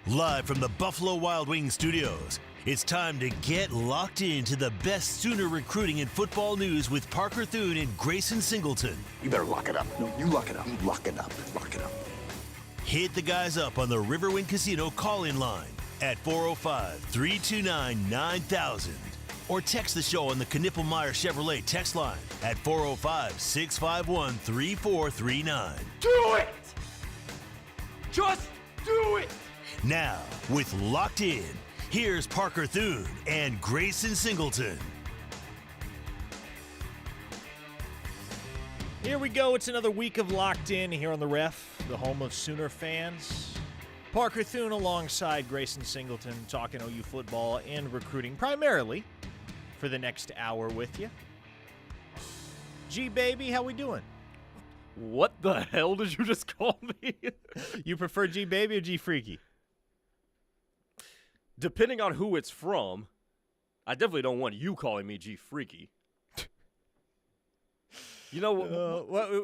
Live from the Buffalo Wild Wings studios, it's time to get locked into the best Sooner recruiting and football news with Parker Thune and Grayson Singleton. You better lock it up. No, you lock it up. You lock it up. Lock it up. Hit the guys up on the Riverwind Casino call-in line at 405-329-9000 or text the show on the Knippelmeyer Chevrolet text line at 405-651-3439. Do it! Just do it! Now, with Locked In, here's Parker Thune and Grayson Singleton. Here we go. It's another week of Locked In here on the Ref, the home of Sooner fans. Parker Thune alongside Grayson Singleton talking OU football and recruiting primarily for the next hour with you. G-Baby, how we doing? What the hell did you just call me? You prefer G-Baby or G-Freaky? Depending on who it's from, I definitely don't want you calling me G-Freaky. You know,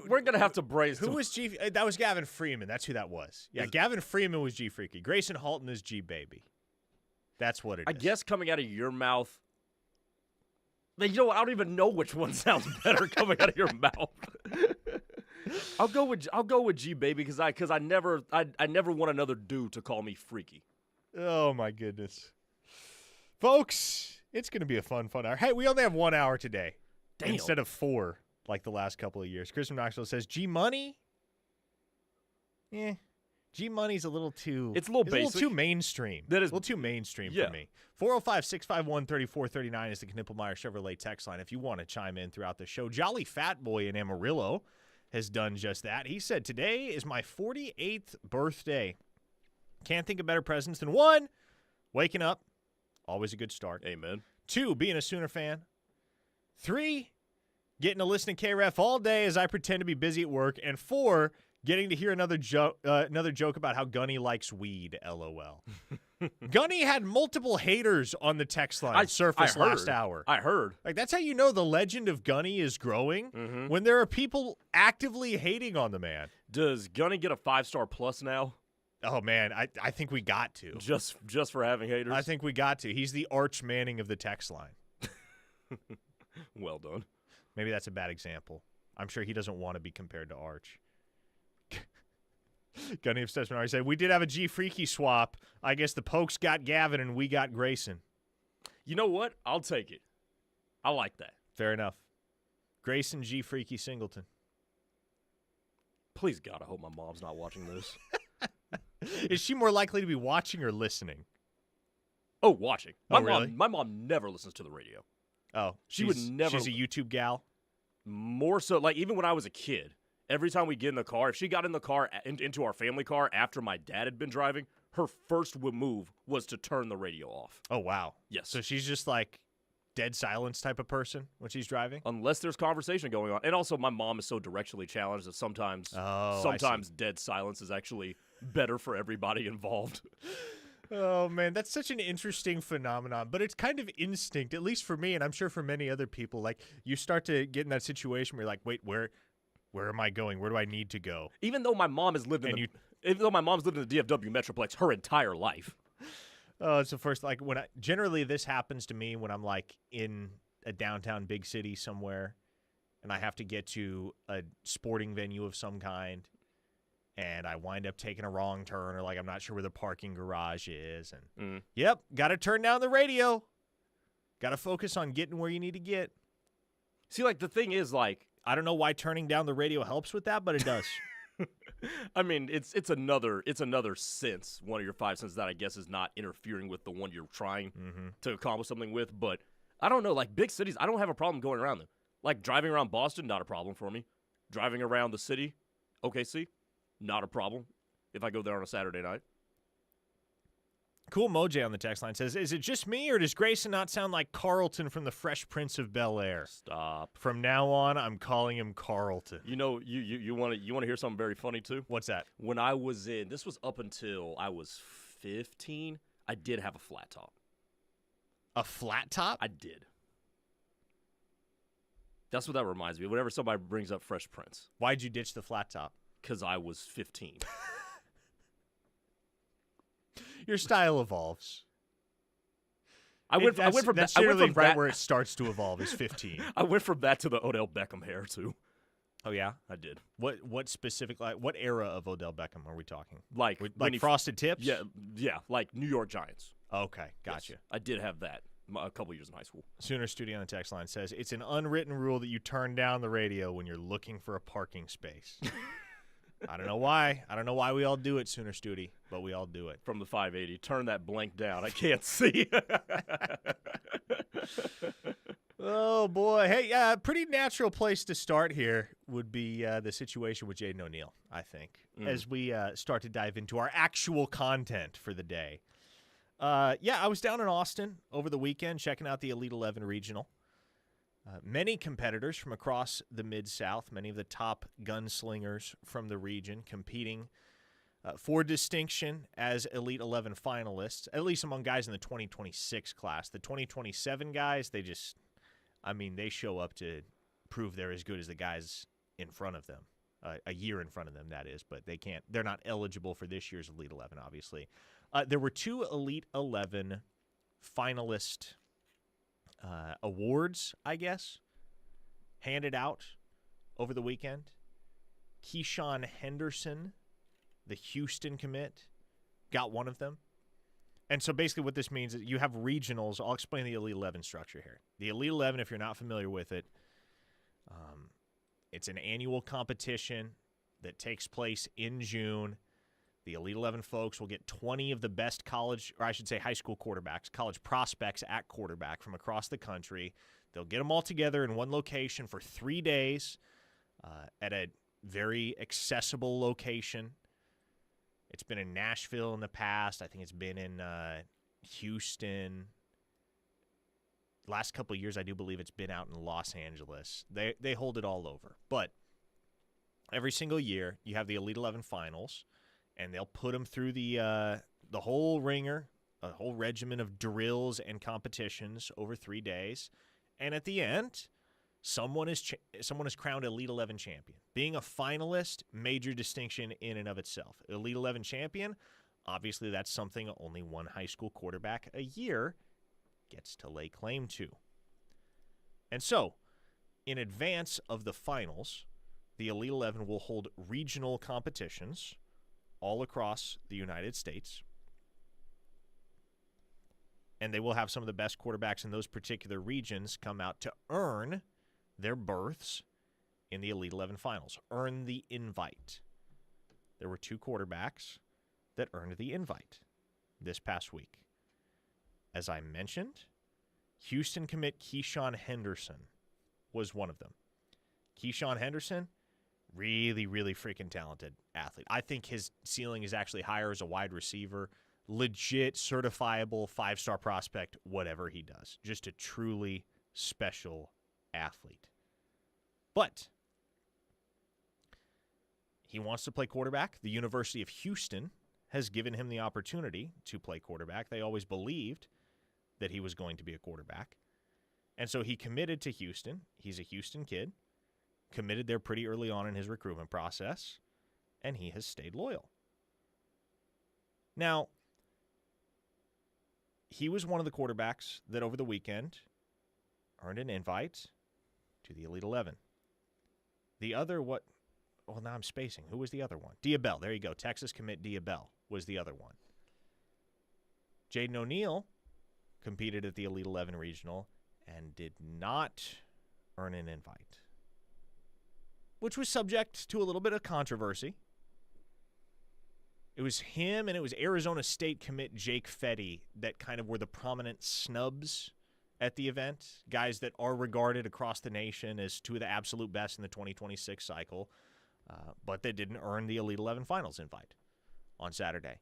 we're going to have to brace. Who was G? That was Gavin Freeman. That's who that was. Yeah, Gavin Freeman was G-Freaky. Grayson Halton is G-Baby. That's what it is. I guess coming out of your mouth. You know what? I don't even know which one sounds better coming out of your mouth. I'll go with G-Baby because I never want another dude to call me freaky. Oh, my goodness. Folks, it's going to be a fun hour. Hey, we only have 1 hour today. Damn. Instead of 4 like the last couple of years. Chris from Knoxville says, G-Money? Yeah. G-Money's a little too... It's a little basic. A little too mainstream. That is a little too mainstream yeah. for me. 405-651-3439 is the Knippelmeyer Chevrolet text line if you want to chime in throughout the show. Jolly Fat Boy in Amarillo has done just that. He said, today is my 48th birthday. Can't think of better presents than 1, waking up. Always a good start. Amen. 2, being a Sooner fan. 3, getting to listen to KREF all day as I pretend to be busy at work. And 4, getting to hear another joke about how Gunny likes weed, LOL. Gunny had multiple haters on the text line surface last hour. I heard. Like, that's how you know the legend of Gunny is growing, when there are people actively hating on the man. Does Gunny get a 5-star plus now? Oh, man, I think we got to. Just for having haters? I think we got to. He's the Arch Manning of the text line. Well done. Maybe that's a bad example. I'm sure he doesn't want to be compared to Arch. Gunny of Stetsman said, we did have a G-Freaky swap. I guess the Pokes got Gavin and we got Grayson. You know what? I'll take it. I like that. Fair enough. Grayson G-Freaky Singleton. Please, God, I hope my mom's not watching this. Is she more likely to be watching or listening? Oh, watching. Really? My mom never listens to the radio. Oh, she would never. She's a YouTube gal? More so, like, even when I was a kid, every time we get in the car, if she got in the car, into our family car after my dad had been driving, her first move was to turn the radio off. Oh, wow. Yes. So she's just like dead silence type of person when she's driving? Unless there's conversation going on. And also, my mom is so directionally challenged that sometimes dead silence is actually better for everybody involved. Oh, man, that's such an interesting phenomenon, but it's kind of instinct, at least for me, and I'm sure for many other people. Like, you start to get in that situation where you're like, wait, where am I going? Where do I need to go? Even though my mom has lived in the DFW Metroplex her entire life. Oh, it's the first, like, generally this happens to me when I'm, like, in a downtown big city somewhere, and I have to get to a sporting venue of some kind, and I wind up taking a wrong turn, or, like, I'm not sure where the parking garage is, and, yep, got to turn down the radio. Got to focus on getting where you need to get. See, like, the thing is, like, I don't know why turning down the radio helps with that, but it does. I mean, it's another sense, one of your 5 senses that I guess is not interfering with the one you're trying to accomplish something with. But I don't know, like big cities, I don't have a problem going around them. Like driving around Boston, not a problem for me. Driving around the city, OKC, not a problem if I go there on a Saturday night. Cool Moj on the text line says, is it just me or does Grayson not sound like Carlton from the Fresh Prince of Bel-Air? Stop. From now on, I'm calling him Carlton. You know, you want to hear something very funny too? What's that? When I was this was up until I was 15, I did have a flat top. A flat top? I did. That's what that reminds me of. Whenever somebody brings up Fresh Prince. Why'd you ditch the flat top? Because I was 15. Your style evolves. I went from that's that. I went generally from right that, where it starts to evolve is 15. I went from that to the Odell Beckham hair too. Oh yeah, I did. What specific what era of Odell Beckham are we talking? Like frosted tips? Yeah, like New York Giants. Okay, gotcha. Yes, I did have that a couple years in high school. Sooner Studio on the text line says it's an unwritten rule that you turn down the radio when you're looking for a parking space. I don't know why. I don't know why we all do it, Sooner Studi, but we all do it. From the 580, turn that blank down. I can't see. Oh, boy. Hey, pretty natural place to start here would be the situation with Jaden O'Neal, I think, as we start to dive into our actual content for the day. I was down in Austin over the weekend checking out the Elite 11 Regional. Many competitors from across the Mid-South, many of the top gunslingers from the region competing for distinction as Elite 11 finalists, at least among guys in the 2026 class. The 2027 guys, they show up to prove they're as good as the guys in front of them, a year in front of them, that is, but they're not eligible for this year's Elite 11, obviously. There were 2 Elite 11 finalist awards, I guess, handed out over the weekend. Keyshawn Henderson, the Houston commit, got one of them. And so basically what this means is you have regionals. I'll explain the Elite 11 structure here. The Elite 11, if you're not familiar with it, it's an annual competition that takes place in June. The Elite 11 folks will get 20 of the best high school quarterbacks, college prospects at quarterback from across the country. They'll get them all together in one location for 3 days at a very accessible location. It's been in Nashville in the past. I think it's been in Houston. Last couple of years, I do believe it's been out in Los Angeles. They hold it all over. But every single year, you have the Elite 11 finals, and they'll put them through the whole ringer, a whole regimen of drills and competitions over 3 days. And at the end, someone is crowned Elite 11 champion. Being a finalist, major distinction in and of itself. Elite 11 champion, obviously that's something only one high school quarterback a year gets to lay claim to. And so, in advance of the finals, the Elite 11 will hold regional competitions all across the United States. And they will have some of the best quarterbacks in those particular regions come out to earn their berths in the Elite 11 finals, earn the invite. There were 2 quarterbacks that earned the invite this past week. As I mentioned, Houston commit Keyshawn Henderson was one of them. Keyshawn Henderson, really, really freaking talented athlete. I think his ceiling is actually higher as a wide receiver. Legit, certifiable, 5-star prospect, whatever he does. Just a truly special athlete. But he wants to play quarterback. The University of Houston has given him the opportunity to play quarterback. They always believed that he was going to be a quarterback. And so he committed to Houston. He's a Houston kid, committed there pretty early on in his recruitment process, and he has stayed loyal. Now, he was one of the quarterbacks that over the weekend earned an invite to the Elite 11. The other, now I'm spacing. Who was the other one? Diabell. There you go. Texas commit Diabell was the other one. Jaden O'Neal competed at the Elite 11 Regional and did not earn an invite, which was subject to a little bit of controversy. It was him and it was Arizona State commit Jake Fetty that kind of were the prominent snubs at the event, guys that are regarded across the nation as 2 of the absolute best in the 2026 cycle, but they didn't earn the Elite 11 finals invite on Saturday.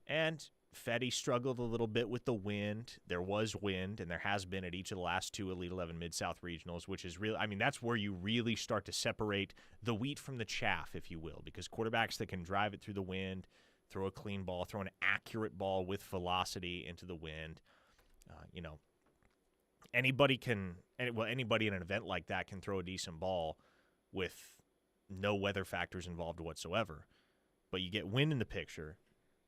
And Fetty struggled a little bit with the wind. There was wind, and there has been at each of the last 2 Elite 11 Mid-South Regionals, which is really, that's where you really start to separate the wheat from the chaff, if you will, because quarterbacks that can drive it through the wind, throw a clean ball, throw an accurate ball with velocity into the wind, anybody in an event like that can throw a decent ball with no weather factors involved whatsoever. But you get wind in the picture,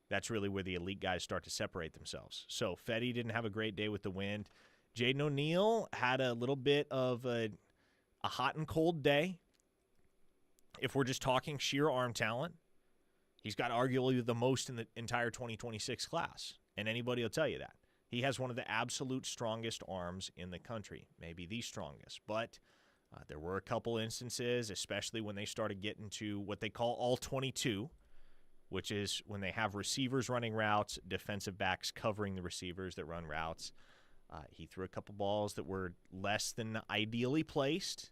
That's really where the elite guys start to separate themselves. So Fetty didn't have a great day with the wind. Jaden O'Neal had a little bit of a hot and cold day. If we're just talking sheer arm talent, he's got arguably the most in the entire 2026 class, and anybody will tell you that. He has one of the absolute strongest arms in the country, maybe the strongest. But there were a couple instances, especially when they started getting to what they call all 22, which is when they have receivers running routes, defensive backs covering the receivers that run routes. He threw a couple balls that were less than ideally placed.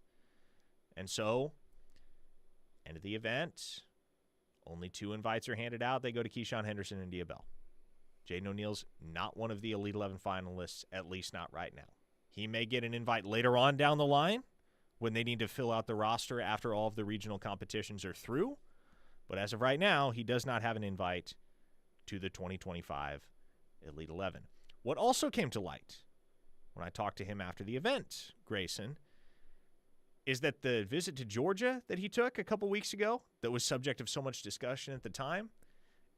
And so, end of the event, only 2 invites are handed out. They go to Keyshawn Henderson and Diabell. Jaden O'Neal's not one of the Elite 11 finalists, at least not right now. He may get an invite later on down the line when they need to fill out the roster after all of the regional competitions are through. But as of right now, he does not have an invite to the 2025 Elite 11. What also came to light when I talked to him after the event, Grayson, is that the visit to Georgia that he took a couple weeks ago that was subject of so much discussion at the time,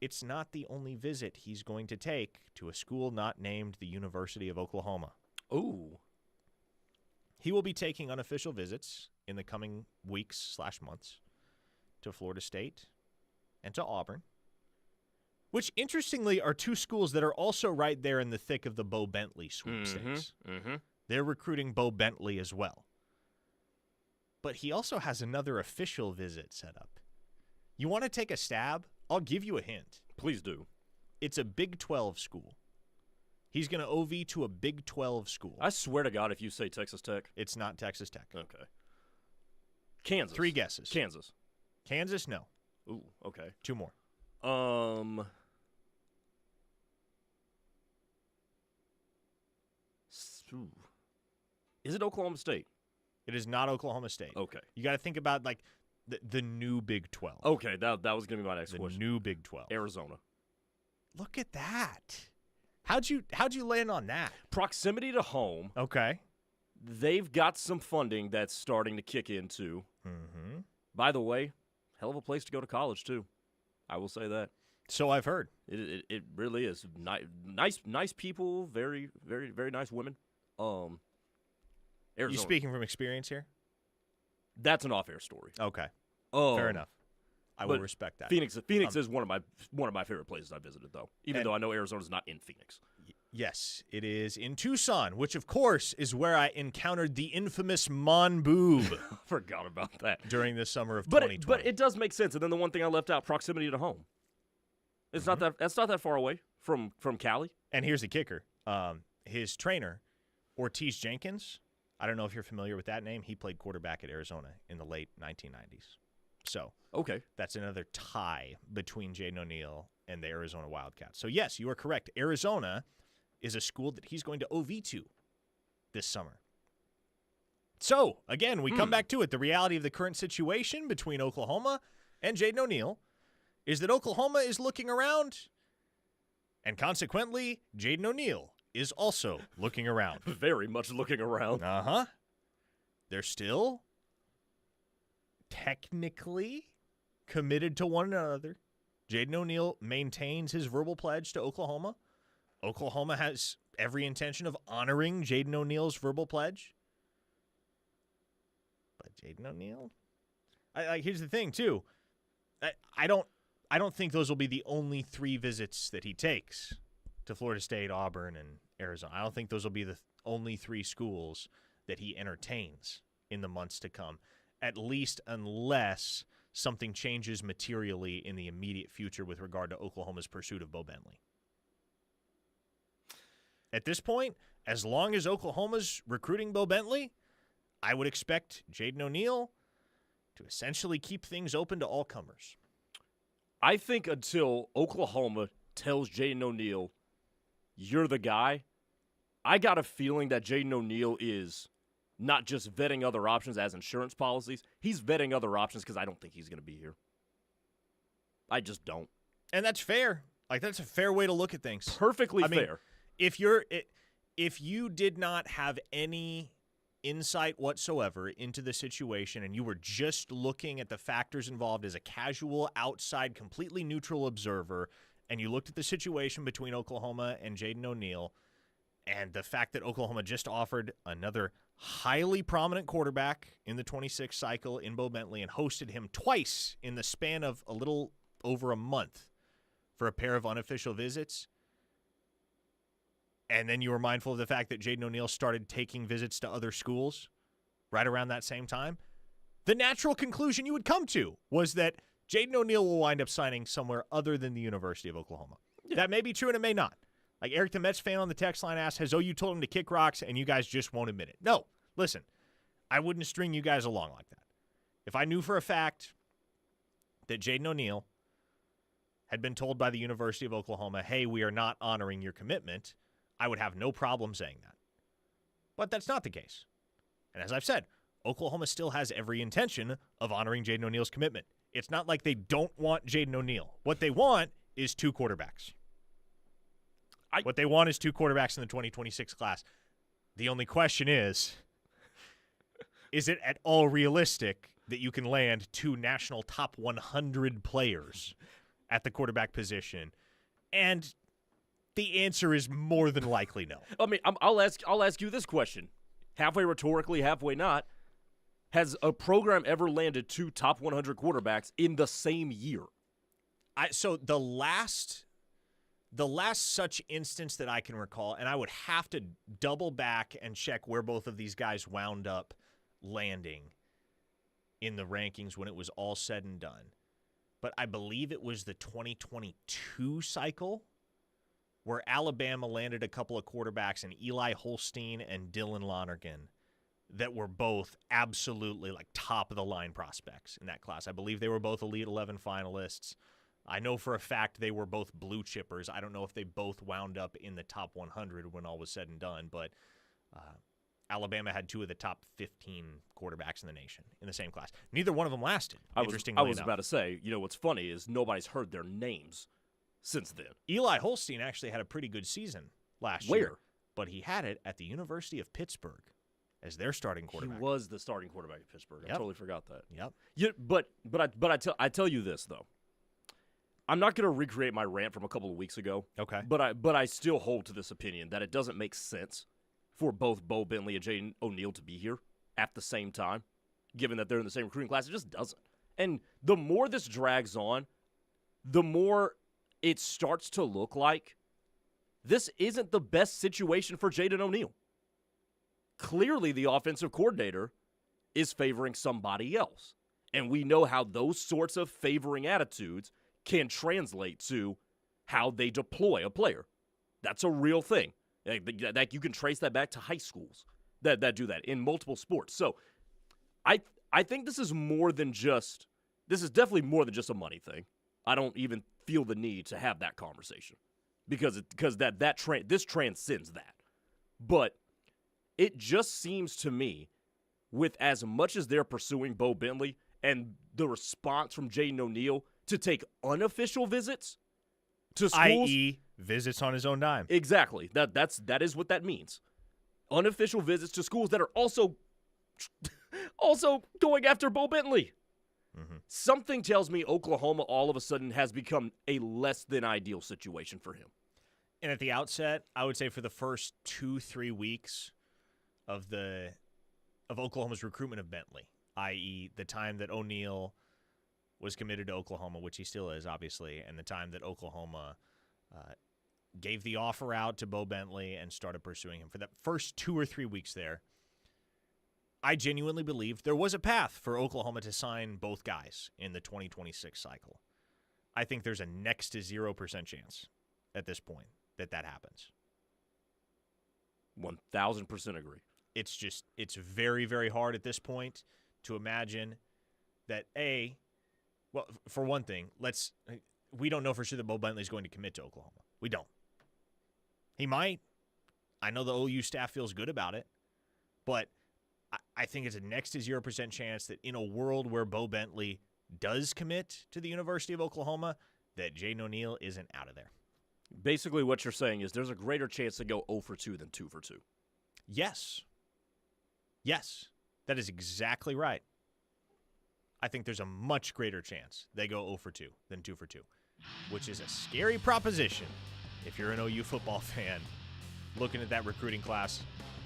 it's not the only visit he's going to take to a school not named the University of Oklahoma. Ooh. He will be taking unofficial visits in the coming weeks/months to Florida State and to Auburn, which interestingly are 2 schools that are also right there in the thick of the Bo Bentley sweepstakes. They're recruiting Bo Bentley as well. But he also has another official visit set up. You want to take a stab? I'll give you a hint. Please do. It's a Big 12 school. He's going to OV to a Big 12 school. I swear to God, if you say Texas Tech. It's not Texas Tech. Okay. Kansas. 3 guesses. Kansas. Kansas, no. Ooh, okay. 2 more. Is it Oklahoma State? It is not Oklahoma State. Okay. You got to think about like the new Big 12. Okay, that was going to be my next question. The new Big 12. Arizona. Look at that. How'd you land on that? Proximity to home. Okay. They've got some funding that's starting to kick in too. Mm-hmm. By the way, hell of a place to go to college too. I will say that. So I've heard. It really is nice people, very very very nice women. Arizona. You speaking from experience here? That's an off-air story. Okay. Fair enough. I will respect that. Phoenix is one of my favorite places I visited, though. Even though I know Arizona's not in Phoenix. Yes, it is in Tucson, which of course is where I encountered the infamous Mon Boob. Forgot about that during the summer of 2020. But it does make sense. And then the one thing I left out: proximity to home. It's not that. That's not that far away from Cali. And here's the kicker: his trainer, Ortiz Jenkins. I don't know if you're familiar with that name. He played quarterback at Arizona in the late 1990s. So okay, that's another tie between Jaden O'Neal and the Arizona Wildcats. So yes, you are correct. Arizona is a school that he's going to OV to this summer. So again, we come back to it. The reality of the current situation between Oklahoma and Jaden O'Neal is that Oklahoma is looking around, and consequently, Jaden O'Neal is also looking around. Very much looking around. Uh-huh. They're still technically committed to one another. Jaden O'Neal maintains his verbal pledge to Oklahoma. Oklahoma has every intention of honoring Jaden O'Neal's verbal pledge. But Jaden O'Neal, here's the thing too. I don't think those will be the only 3 visits that he takes to Florida State, Auburn, and Arizona. I don't think those will be the only 3 schools that he entertains in the months to come, at least unless something changes materially in the immediate future with regard to Oklahoma's pursuit of Bo Bentley. At this point, as long as Oklahoma's recruiting Bo Bentley, I would expect Jaden O'Neal to essentially keep things open to all comers. I think until Oklahoma tells Jaden O'Neal, you're the guy, I got a feeling that Jaden O'Neal is not just vetting other options as insurance policies. He's vetting other options because I don't think he's going to be here. I just don't. And that's fair. Like, that's a fair way to look at things. Perfectly fair. Mean, if you did not have any insight whatsoever into the situation and you were just looking at the factors involved as a casual, outside, completely neutral observer, and you looked at the situation between Oklahoma and Jaden O'Neal, and the fact that Oklahoma just offered another highly prominent quarterback in the 26 cycle in Bo Bentley and hosted him twice in the span of a little over a month for a pair of unofficial visits, and then you were mindful of the fact that Jaden O'Neal started taking visits to other schools right around that same time, the natural conclusion you would come to was that Jaden O'Neal will wind up signing somewhere other than the University of Oklahoma. Yeah. That may be true and it may not. Like Eric the Mets fan on the text line asked, has OU told him to kick rocks and you guys just won't admit it? No. Listen, I wouldn't string you guys along like that. If I knew for a fact that Jaden O'Neal had been told by the University of Oklahoma, hey, we are not honoring your commitment, I would have no problem saying that. But that's not the case. And as I've said, Oklahoma still has every intention of honoring Jaden O'Neal's commitment. It's not like they don't want Jaden O'Neal. What they want is two quarterbacks. What they want is two quarterbacks in the 2026 class. The only question is it at all realistic that you can land two national top 100 players at the quarterback position? And the answer is more than likely no. I mean, I'll ask you this question. Halfway rhetorically, halfway not. Has a program ever landed two top 100 quarterbacks in the same year? So the last such instance that I can recall, and I would have to double back and check where both of these guys wound up landing in the rankings when it was all said and done. But I believe it was the 2022 cycle where Alabama landed a couple of quarterbacks in Eli Holstein and Dylan Lonergan that were both absolutely like top-of-the-line prospects in that class. I believe they were both Elite 11 finalists. I know for a fact they were both blue chippers. I don't know if they both wound up in the top 100 when all was said and done, but Alabama had two of the top 15 quarterbacks in the nation in the same class. Neither one of them lasted, interestingly I was enough. about to say, what's funny is nobody's heard their names since then. Eli Holstein actually had a pretty good season last year. But he had it at the University of Pittsburgh as their starting quarterback. He was the starting quarterback at Pittsburgh. I totally forgot that. Yep. Yeah, but I tell you this though. I'm not going to recreate my rant from a couple of weeks ago. Okay. But I still hold to this opinion that it doesn't make sense for both Bo Bentley and Jaden O'Neal to be here at the same time, given that they're in the same recruiting class. It just doesn't. And the more this drags on, the more it starts to look like this isn't the best situation for Jaden O'Neal. Clearly, the offensive coordinator is favoring somebody else. And we know how those sorts of favoring attitudes can translate to how they deploy a player. That's a real thing. Like you can trace that back to high schools that do that in multiple sports. So I think this is definitely more than just a money thing. I don't even feel the need to have that conversation because this transcends that. But it just seems to me, with as much as they're pursuing Bo Bentley and the response from Jaden O'Neal to take unofficial visits to schools, i.e., visits on his own dime. Exactly. That is what that means. Unofficial visits to schools that are also going after Bo Bentley. Mm-hmm. Something tells me Oklahoma all of a sudden has become a less than ideal situation for him. And at the outset, I would say for the first 2-3 weeks of Oklahoma's recruitment of Bentley, i.e., the time that O'Neal was committed to Oklahoma, which he still is, obviously, and the time that Oklahoma gave the offer out to Bo Bentley and started pursuing him. For that first 2 or 3 weeks there, I genuinely believed there was a path for Oklahoma to sign both guys in the 2026 cycle. I think there's a next to 0% chance at this point that happens. 1,000% agree. It's very, very hard at this point to imagine that, well, for one thing, we don't know for sure that Bo Bentley's going to commit to Oklahoma. We don't. He might. I know the OU staff feels good about it, but I think it's a next to 0% chance that in a world where Bo Bentley does commit to the University of Oklahoma, that Jaden O'Neal isn't out of there. Basically what you're saying is there's a greater chance to go 0 for 2 than 2 for 2. Yes. Yes. That is exactly right. I think there's a much greater chance they go 0 for 2 than 2 for 2. which is a scary proposition if you're an OU football fan looking at that recruiting class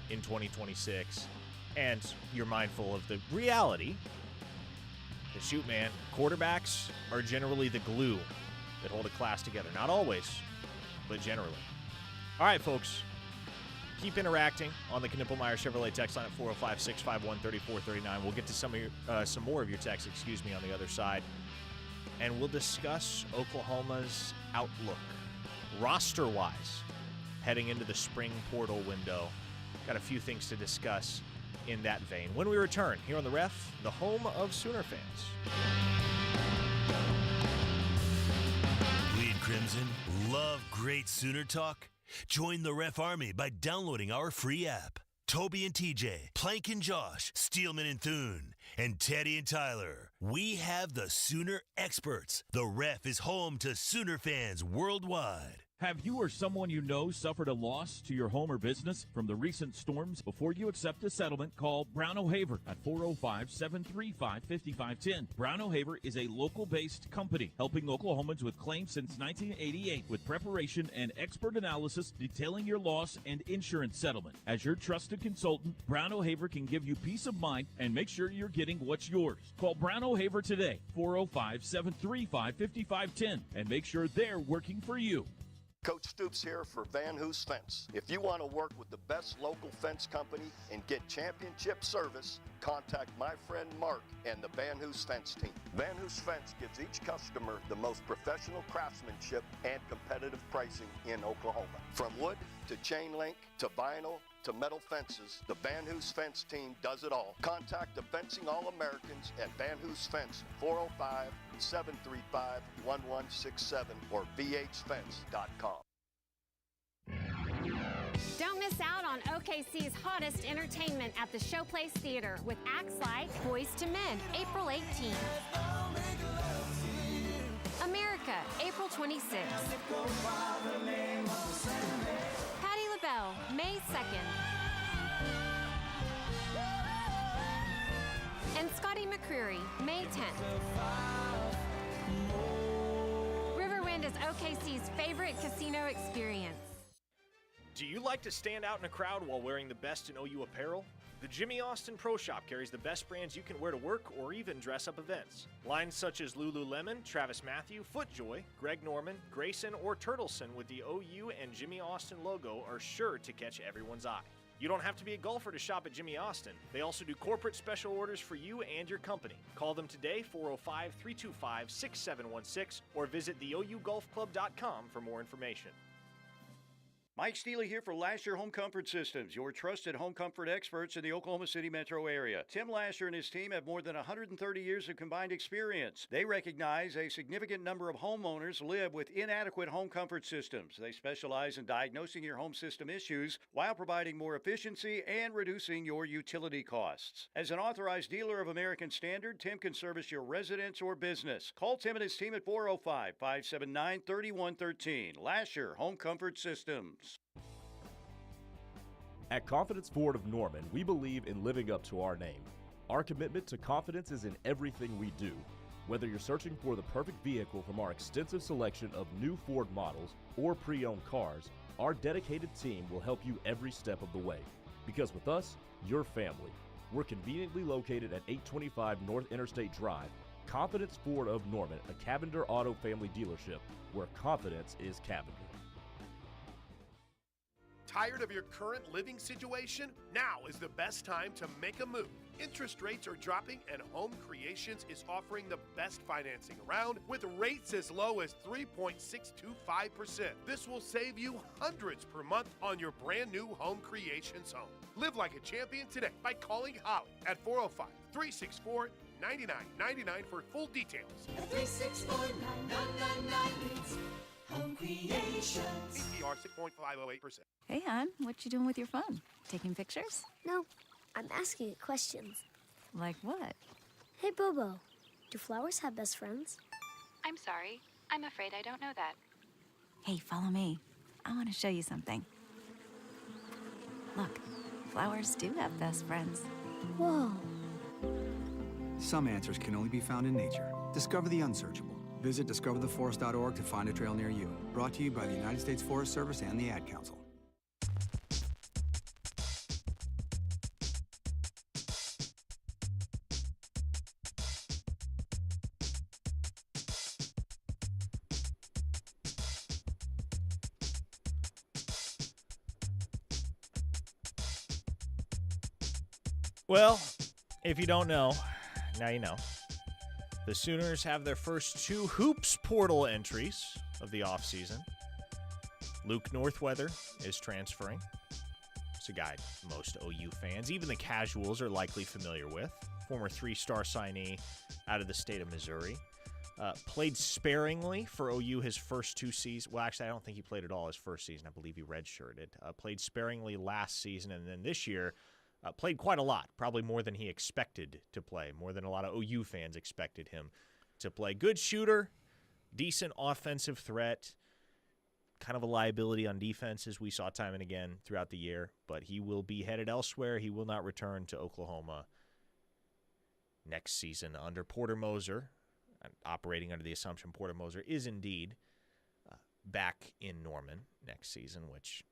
in 2026. And you're mindful of the reality that, shoot, man, quarterbacks are generally the glue that hold a class together. Not always, but generally. All right, folks. Keep interacting on the Knippelmeyer Chevrolet text line at 405-651-3439. We'll get to some more of your texts, on the other side. And we'll discuss Oklahoma's outlook, roster-wise, heading into the spring portal window. Got a few things to discuss in that vein when we return here on The Ref, the home of Sooner fans. Bleed Crimson, love great Sooner talk? Join the Ref Army by downloading our free app. Toby and TJ, Plank and Josh, Steelman and Thune, and Teddy and Tyler. We have the Sooner experts. The Ref is home to Sooner fans worldwide. Have you or someone you know suffered a loss to your home or business from the recent storms? Before you accept a settlement, call Brown O'Haver at 405-735-5510. Brown O'Haver is a local-based company helping Oklahomans with claims since 1988 with preparation and expert analysis detailing your loss and insurance settlement. As your trusted consultant, Brown O'Haver can give you peace of mind and make sure you're getting what's yours. Call Brown O'Haver today, 405-735-5510, and make sure they're working for you. Coach Stoops here for Van Hoos Fence. If you want to work with the best local fence company and get championship service, contact my friend Mark and the Van Hoos Fence team. Van Hoos Fence gives each customer the most professional craftsmanship and competitive pricing in Oklahoma. From wood to chain link to vinyl to metal fences, the Van Hoos Fence team does it all. Contact the Fencing All-Americans at Van Hoos Fence, 405-735-1167 or vhfence.com. Don't miss out on OKC's hottest entertainment at the Showplace Theater with acts like Boys to Men, April 18th. America, April 26th. Patti LaBelle, May 2nd. And Scotty McCreery, May 10th. Riverwind is OKC's favorite casino experience. Do you like to stand out in a crowd while wearing the best in OU apparel? The Jimmy Austin Pro Shop carries the best brands you can wear to work or even dress up events. Lines such as Lululemon, Travis Mathew, FootJoy, Greg Norman, Grayson, or Turtleson with the OU and Jimmy Austin logo are sure to catch everyone's eye. You don't have to be a golfer to shop at Jimmy Austin. They also do corporate special orders for you and your company. Call them today, 405-325-6716, or visit theougolfclub.com for more information. Mike Steele here for Lasher Home Comfort Systems, your trusted home comfort experts in the Oklahoma City metro area. Tim Lasher and his team have more than 130 years of combined experience. They recognize a significant number of homeowners live with inadequate home comfort systems. They specialize in diagnosing your home system issues while providing more efficiency and reducing your utility costs. As an authorized dealer of American Standard, Tim can service your residence or business. Call Tim and his team at 405-579-3113. Lasher Home Comfort Systems. At Confidence Ford of Norman, we believe in living up to our name. Our commitment to confidence is in everything we do. Whether you're searching for the perfect vehicle from our extensive selection of new Ford models or pre-owned cars, our dedicated team will help you every step of the way. Because with us, you're family. We're conveniently located at 825 North Interstate Drive. Confidence Ford of Norman, a Cavender Auto family dealership where confidence is Cavender. Tired of your current living situation? Now is the best time to make a move. Interest rates are dropping and Home Creations is offering the best financing around with rates as low as 3.625%. This will save you hundreds per month on your brand new Home Creations home. Live like a champion today by calling Holly at 405-364-9999 for full details. 364-9999 Home Creations. APR 6.508%. Hey, hon, what you doing with your phone? Taking pictures? No, I'm asking it questions. Like what? Hey, Bobo, do flowers have best friends? I'm sorry. I'm afraid I don't know that. Hey, follow me. I want to show you something. Look, flowers do have best friends. Whoa. Some answers can only be found in nature. Discover the unsearchable. Visit discovertheforest.org to find a trail near you. Brought to you by the United States Forest Service and the Ad Council. Well, if you don't know, now you know. The Sooners have their first 2 Hoops portal entries of the offseason. Luke Northweather is transferring. It's a guy most OU fans, even the casuals, are likely familiar with. Former 3-star signee out of the state of Missouri. Played sparingly for OU his first 2 seasons. Well, actually, I don't think he played at all his first season. I believe he redshirted. Played sparingly last season, and then this year played quite a lot, probably more than he expected to play, more than a lot of OU fans expected him to play. Good shooter, decent offensive threat, kind of a liability on defense, as we saw time and again throughout the year, but he will be headed elsewhere. He will not return to Oklahoma next season under Porter Moser, operating under the assumption Porter Moser is indeed back in Norman next season, which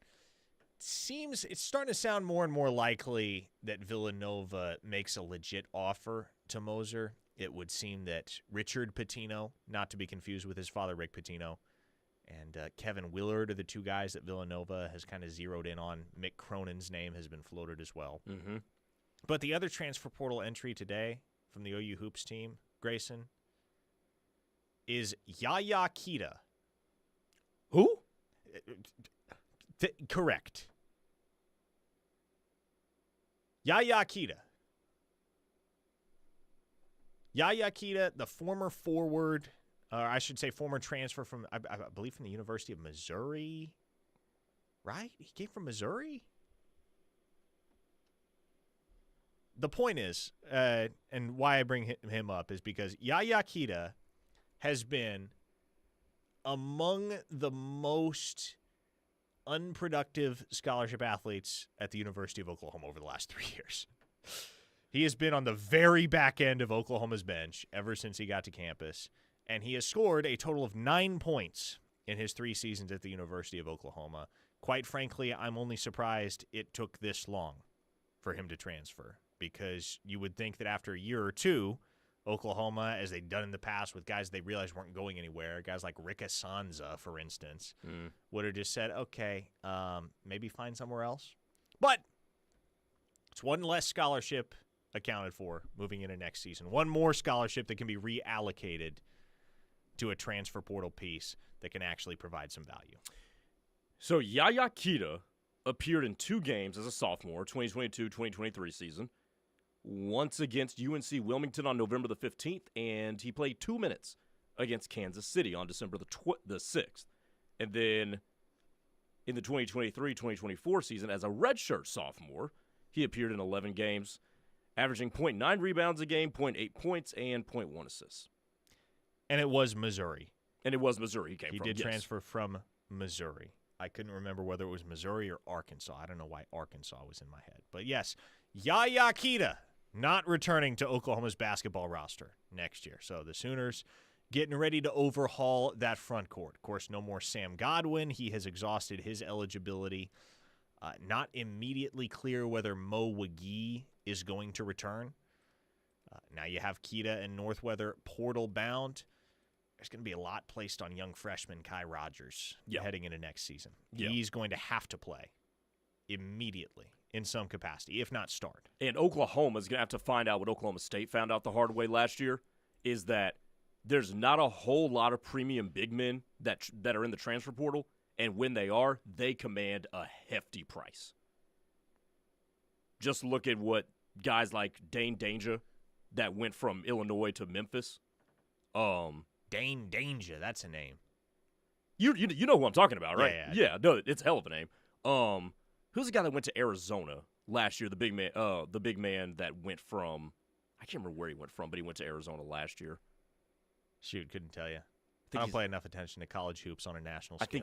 seems it's starting to sound more and more likely that Villanova makes a legit offer to Moser. It would seem that Richard Pitino, not to be confused with his father Rick Pitino, and Kevin Willard are the 2 guys that Villanova has kind of zeroed in on. Mick Cronin's name has been floated as well. Mm-hmm. But the other transfer portal entry today from the OU Hoops team, Grayson, is Yaya Kita. Who? Correct. Yaya Kita. Yaya Kita, the former forward, or I should say former transfer from, I believe, from the University of Missouri. Right? He came from Missouri? The point is, and why I bring him up is because Yaya Kita has been among the most unproductive scholarship athletes at the University of Oklahoma over the last 3 years. He has been on the very back end of Oklahoma's bench ever since he got to campus, and he has scored a total of 9 points in his 3 seasons at the University of Oklahoma. Quite frankly, I'm only surprised it took this long for him to transfer, because you would think that after a year or 2, Oklahoma, as they've done in the past with guys they realized weren't going anywhere, guys like Rick Asanza, for instance, would have just said, okay, maybe find somewhere else. But it's 1 less scholarship accounted for moving into next season. 1 more scholarship that can be reallocated to a transfer portal piece that can actually provide some value. So Yaya Kita appeared in 2 games as a sophomore, 2022-2023 season. Once against UNC Wilmington on November the 15th, and he played 2 minutes against Kansas City on December the 6th. And then in the 2023-2024 season, as a redshirt sophomore, he appeared in 11 games, averaging 0.9 rebounds a game, 0.8 points, and 0.1 assists. And it was Missouri. He did transfer from Missouri. I couldn't remember whether it was Missouri or Arkansas. I don't know why Arkansas was in my head. But yes, Yaya Kita not returning to Oklahoma's basketball roster next year. So the Sooners getting ready to overhaul that front court. Of course, no more Sam Godwin. He has exhausted his eligibility. Not immediately clear whether Mo Wagee is going to return. Now you have Kita and Northweather portal bound. There's going to be a lot placed on young freshman Kai Rogers heading into next season. He's going to have to play immediately in some capacity, if not start. And Oklahoma's going to have to find out what Oklahoma State found out the hard way last year, is that there's not a whole lot of premium big men that are in the transfer portal, and when they are, they command a hefty price. Just look at what guys like Dane Danger that went from Illinois to Memphis. Dane Danger, that's a name. You know who I'm talking about, right? Yeah. No, it's a hell of a name. Who's the guy that went to Arizona last year? The big man that went from, I can't remember where he went from, but he went to Arizona last year. Shoot, couldn't tell you. I don't pay enough attention to college hoops on a national scale.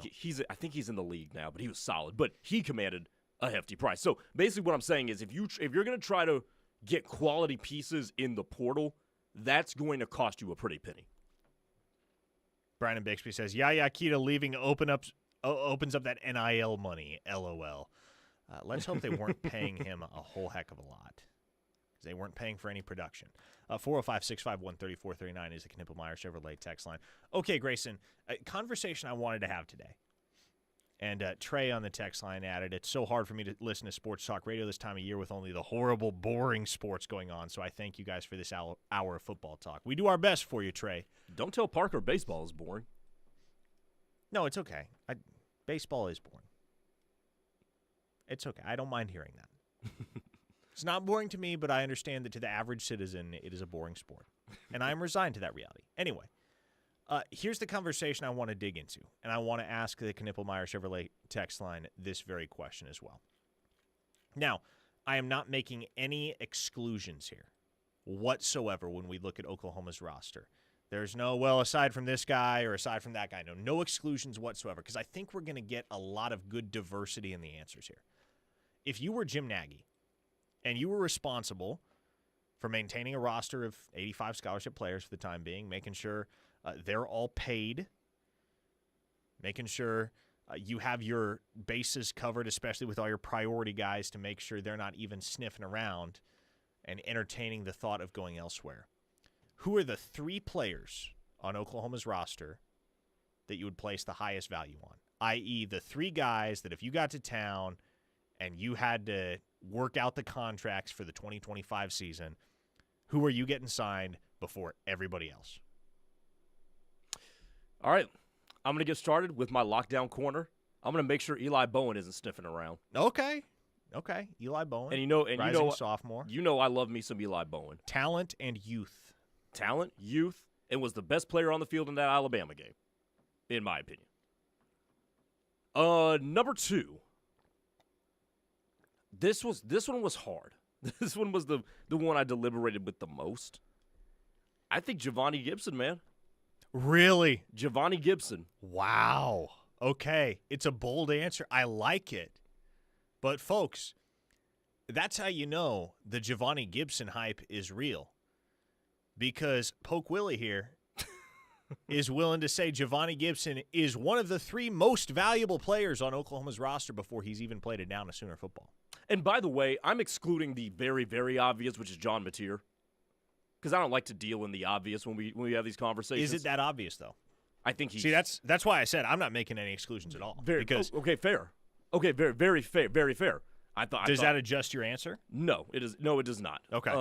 I think he's in the league now, but he was solid. But he commanded a hefty price. So basically, what I'm saying is, if you're going to try to get quality pieces in the portal, that's going to cost you a pretty penny. Brandon Bixby says, Yaya Kita leaving opens up that NIL money, LOL. Let's hope they weren't paying him a whole heck of a lot, because they weren't paying for any production. 405-651-3439 is the Knippelmeyer Chevrolet text line. Okay, Grayson, a conversation I wanted to have today. And Trey on the text line added, it's so hard for me to listen to sports talk radio this time of year with only the horrible, boring sports going on, so I thank you guys for this hour of football talk. We do our best for you, Trey. Don't tell Parker baseball is boring. No, it's okay. Baseball is boring. It's okay. I don't mind hearing that. It's not boring to me, but I understand that to the average citizen, it is a boring sport. And I am resigned to that reality. Anyway, here's the conversation I want to dig into, and I want to ask the Knippelmeyer Chevrolet text line this very question as well. Now, I am not making any exclusions here whatsoever when we look at Oklahoma's roster. There's no, well, aside from this guy or aside from that guy, no exclusions whatsoever, because I think we're going to get a lot of good diversity in the answers here. If you were Jim Nagy and you were responsible for maintaining a roster of 85 scholarship players for the time being, making sure they're all paid, making sure you have your bases covered, especially with all your priority guys, to make sure they're not even sniffing around and entertaining the thought of going elsewhere. Who are the 3 players on Oklahoma's roster that you would place the highest value on? I.e., the 3 guys that if you got to town and you had to work out the contracts for the 2025 season, who are you getting signed before everybody else? All right. I'm going to get started with my lockdown corner. I'm going to make sure Eli Bowen isn't sniffing around. Okay. Eli Bowen. And rising sophomore. You know I love me some Eli Bowen. Talent and youth. Talent, youth, and was the best player on the field in that Alabama game, in my opinion. Number 2. This one was hard. This one was the one I deliberated with the most. I think Giovanni Gibson, man. Really? Giovanni Gibson. Wow. Okay. It's a bold answer. I like it. But, folks, that's how you know the Giovanni Gibson hype is real. Because Poke Willie here is willing to say Giovanni Gibson is one of the 3 most valuable players on Oklahoma's roster before he's even played a down of Sooner football. And by the way, I'm excluding the very, very obvious, which is John Mateer. Because I don't like to deal in the obvious when we have these conversations. Is it that obvious, though? I think he's... See, that's why I said I'm not making any exclusions at all. Okay, fair. Okay, very, very fair. Very fair. Does that adjust your answer? No, it is. No, it does not. Okay.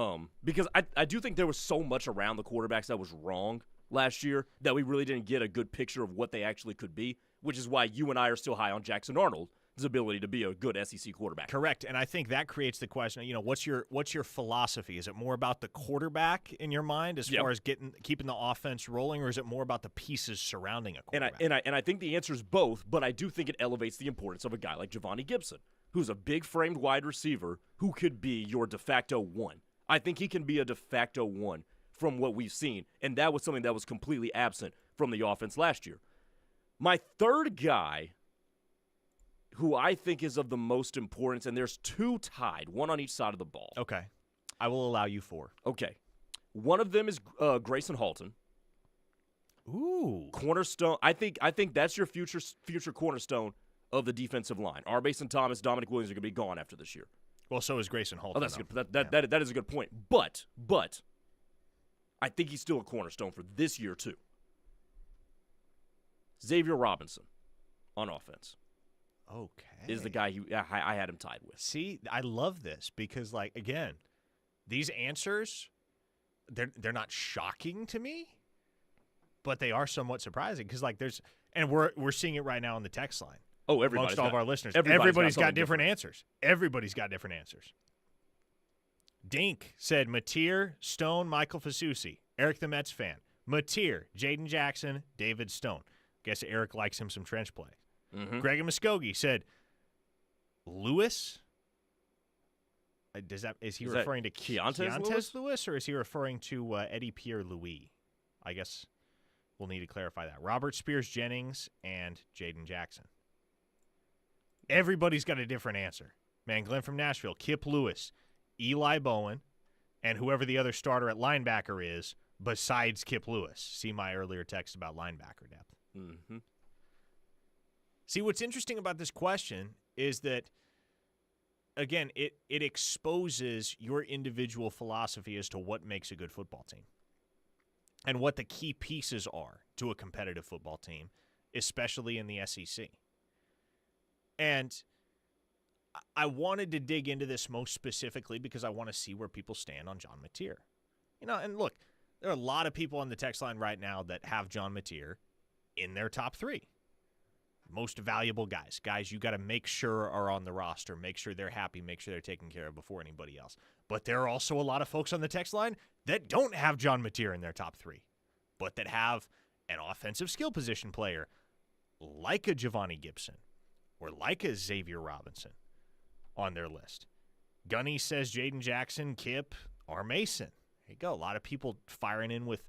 Because I do think there was so much around the quarterbacks that was wrong last year that we really didn't get a good picture of what they actually could be, which is why you and I are still high on Jackson Arnold's ability to be a good SEC quarterback. Correct, and I think that creates the question, what's your philosophy? Is it more about the quarterback in your mind as far as keeping the offense rolling, or is it more about the pieces surrounding a quarterback? And I think the answer is both, but I do think it elevates the importance of a guy like Giovanni Gibson, who's a big-framed wide receiver who could be your de facto 1. I think he can be a de facto 1 from what we've seen, and that was something that was completely absent from the offense last year. My third guy, who I think is of the most importance, and there's 2 tied, 1 on each side of the ball. Okay. I will allow you 4. Okay. One of them is Grayson Halton. Ooh. Cornerstone. I think that's your future cornerstone of the defensive line. Arbason Thomas, Dominic Williams are going to be gone after this year. Well, so is Grayson Halton. Oh, that's good. That is a good point. But I think he's still a cornerstone for this year too. Xavier Robinson on offense. Okay. Is the guy I had him tied with. See, I love this because, again, these answers, they're not shocking to me, but they are somewhat surprising because, and we're seeing it right now on the text line. Oh, everybody's amongst all of our listeners. Everybody's got different answers. Everybody's got different answers. Dink said Mateer, Stone, Michael Fasusi. Eric the Mets fan. Mateer, Jaden Jackson, David Stone. Guess Eric likes him some trench play. Mm-hmm. Greg Muskogee said Lewis. Is he referring to Keontae Lewis, or is he referring to Eddie Pierre Louis? I guess we'll need to clarify that. Robert Spears Jennings and Jaden Jackson. Everybody's got a different answer. Man, Glenn from Nashville, Kip Lewis, Eli Bowen, and whoever the other starter at linebacker is, besides Kip Lewis. See my earlier text about linebacker depth. Mm-hmm. See, what's interesting about this question is that, again, it exposes your individual philosophy as to what makes a good football team and what the key pieces are to a competitive football team, especially in the SEC. And I wanted to dig into this most specifically because I want to see where people stand on John Mateer. And look, there are a lot of people on the text line right now that have John Mateer in their top 3. Most valuable guys you got to make sure are on the roster, make sure they're happy, make sure they're taken care of before anybody else. But there are also a lot of folks on the text line that don't have John Mateer in their top 3, but that have an offensive skill position player like a Giovanni Gibson or like a Xavier Robinson on their list. Gunny says Jaden Jackson, Kip, R. Mason. There you go. A lot of people firing in with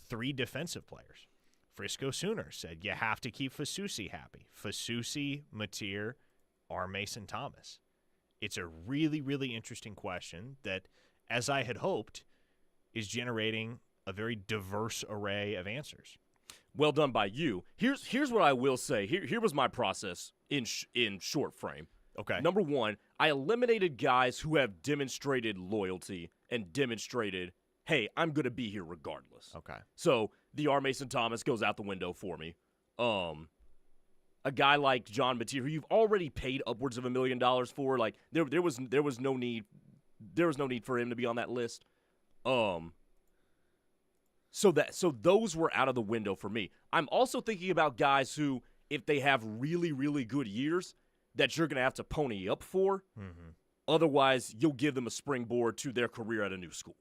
3 defensive players. Frisco Sooner said you have to keep Fasusi happy. Fasusi, Mateer, R. Mason Thomas. It's a really, really interesting question that, as I had hoped, is generating a very diverse array of answers. Well done by you. Here's what I will say. Here was my process in short frame. Okay. Number 1, I eliminated guys who have demonstrated loyalty and demonstrated, hey, I'm going to be here regardless. Okay. So the R. Mason Thomas goes out the window for me. A guy like John Mateer, who you've already paid upwards of $1 million for, like there was no need for him to be on that list. So those were out of the window for me. I'm also thinking about guys who, if they have really, really good years, that you're going to have to pony up for. Mm-hmm. Otherwise, you'll give them a springboard to their career at a new school.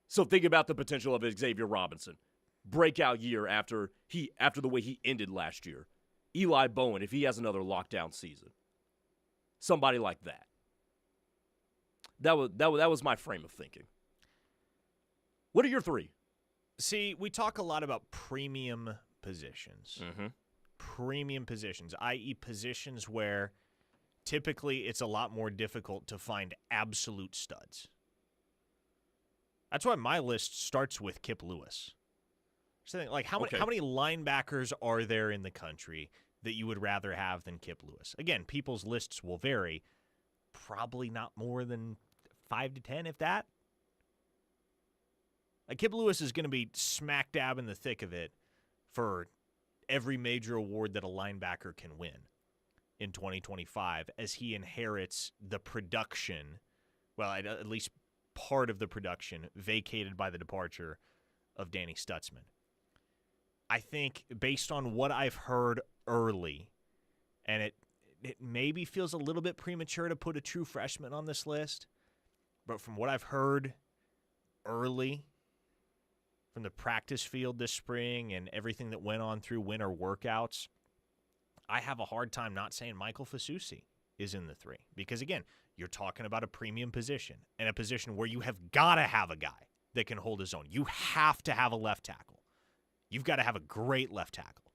So think about the potential of Xavier Robinson. Breakout year after the way he ended last year. Eli Bowen, if he has another lockdown season. Somebody like that. That was my frame of thinking. What are your 3? See, we talk a lot about premium positions. Mm-hmm. Premium positions, i.e. positions where typically it's a lot more difficult to find absolute studs. That's why my list starts with Kip Lewis. So like how many linebackers are there in the country that you would rather have than Kip Lewis? Again, people's lists will vary. Probably not more than 5 to 10, if that. Like Kip Lewis is going to be smack dab in the thick of it for every major award that a linebacker can win in 2025 as he inherits the production, well, at least part of the production, vacated by the departure of Danny Stutzman. I think based on what I've heard early, and it maybe feels a little bit premature to put a true freshman on this list, but from what I've heard early from the practice field this spring and everything that went on through winter workouts, I have a hard time not saying Michael Fasusi is in the 3. Because, again, you're talking about a premium position and a position where you have got to have a guy that can hold his own. You have to have a left tackle. You've got to have a great left tackle.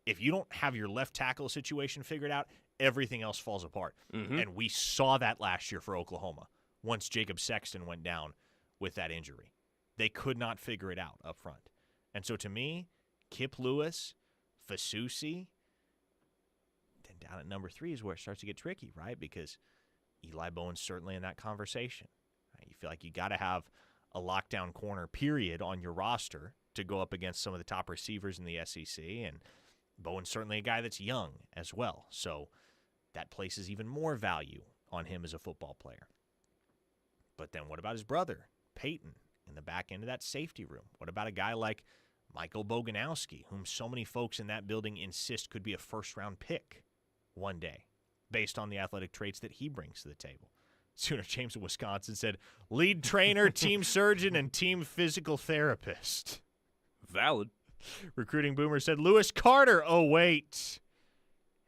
If you don't have your left tackle situation figured out, everything else falls apart. Mm-hmm. And we saw that last year for Oklahoma once Jacob Sexton went down with that injury. They could not figure it out up front. And so to me, Kip Lewis, Fasusi, then down at number 3 is where it starts to get tricky, right? Because Eli Bowen's certainly in that conversation. Right? You feel like you got to have a lockdown corner, period, on your roster to go up against some of the top receivers in the SEC. And Bowen's certainly a guy that's young as well. So that places even more value on him as a football player. But then what about his brother, Peyton? In the back end of that safety room? What about a guy like Michael Boganowski, whom so many folks in that building insist could be a first-round pick one day based on the athletic traits that he brings to the table? Sooner James in Wisconsin said, lead trainer, team surgeon, and team physical therapist. Valid. Recruiting Boomer said, Lewis Carter. Oh, wait.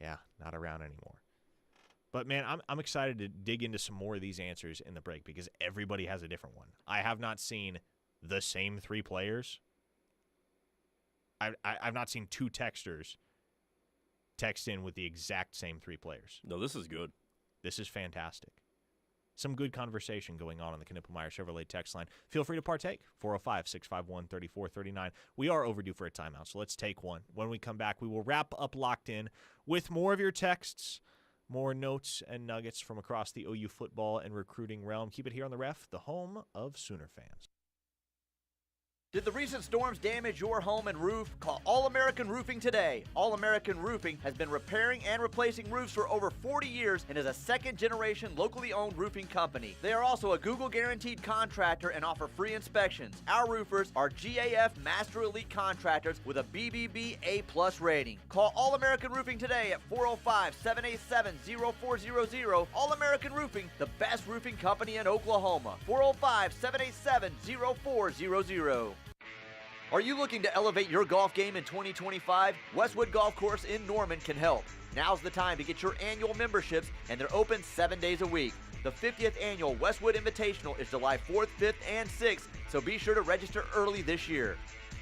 Yeah, not around anymore. But, man, I'm excited to dig into some more of these answers in the break because everybody has a different one. I have not seen the same 3 players. I've not seen 2 texters text in with the exact same 3 players. No, this is good. This is fantastic. some good conversation going on the Knippelmeyer Chevrolet text line. Feel free to partake. 405-651-3439. We are overdue for a timeout, so let's take one. When we come back, we will wrap up Locked In with more of your texts, more notes and nuggets from across the OU football and recruiting realm. Keep it here on the Ref, the home of Sooner fans. Did the recent storms damage your home and roof? Call All-American Roofing today. All-American Roofing has been repairing and replacing roofs for over 40 years and is a second-generation locally owned roofing company. They are also a Google-guaranteed contractor and offer free inspections. Our roofers are GAF Master Elite contractors with a BBB A+ rating. Call All-American Roofing today at 405-787-0400. All-American Roofing, the best roofing company in Oklahoma. 405-787-0400. Are you looking to elevate your golf game in 2025? Westwood Golf Course in Norman can help. Now's the time to get your annual memberships, and they're open 7 days a week. The 50th annual Westwood Invitational is July 4th, 5th, and 6th, so be sure to register early this year.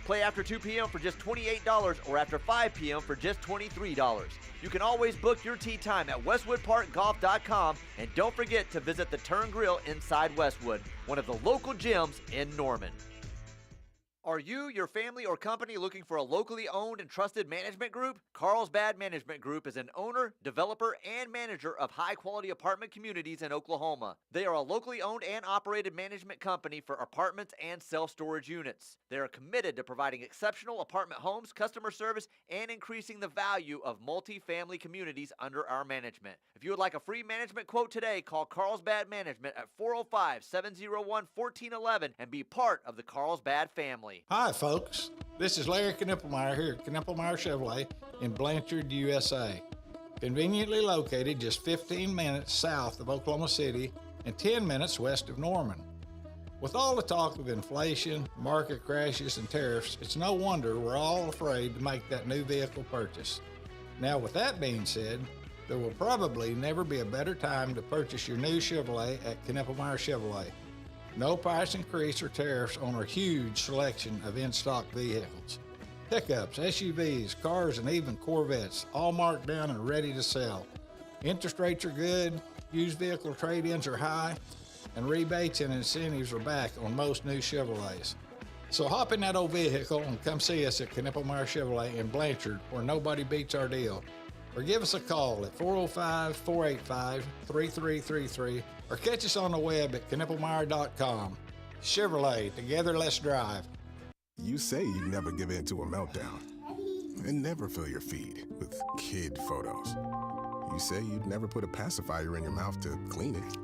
Play after 2 p.m. for just $28 or after 5 p.m. for just $23. You can always book your tee time at westwoodparkgolf.com, and don't forget to visit the Turn Grill inside Westwood, one of the local gyms in Norman. Are you, your family, or company looking for a locally owned and trusted management group? Carlsbad Management Group is an owner, developer, and manager of high-quality apartment communities in Oklahoma. They are a locally owned and operated management company for apartments and self-storage units. They are committed to providing exceptional apartment homes, customer service, and increasing the value of multi-family communities under our management. If you would like a free management quote today, call Carlsbad Management at 405-701-1411 and be part of the Carlsbad family. Hi, folks. This is Larry Knippelmeyer here at Knippelmeyer Chevrolet in Blanchard, USA. Conveniently located just 15 minutes south of Oklahoma City and 10 minutes west of Norman. With all the talk of inflation, market crashes, and tariffs, it's no wonder we're all afraid to make that new vehicle purchase. Now, with that being said, there will probably never be a better time to purchase your new Chevrolet at Knippelmeyer Chevrolet. No price increase or tariffs on our huge selection of in-stock vehicles. Pickups, SUVs, cars, and even Corvettes, all marked down and ready to sell. Interest rates are good, used vehicle trade-ins are high, and rebates and incentives are back on most new Chevrolets. So hop in that old vehicle and come see us at Knippelmeyer Chevrolet in Blanchard, where nobody beats our deal. Or give us a call at 405-485-3333 or catch us on the web at knippelmeyer.com. Chevrolet, together let's drive. You say you'd never give in to a meltdown and never fill your feed with kid photos. You say you'd never put a pacifier in your mouth to clean it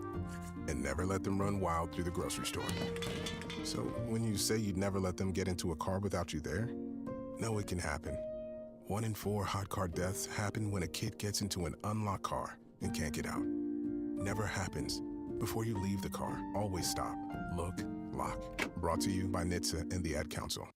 and never let them run wild through the grocery store. So when you say you'd never let them get into a car without you there, know it can happen. 1 in 4 hot car deaths happen when a kid gets into an unlocked car and can't get out. Never happens. Before you leave the car, always stop, look, lock. Brought to you by NHTSA and the Ad Council.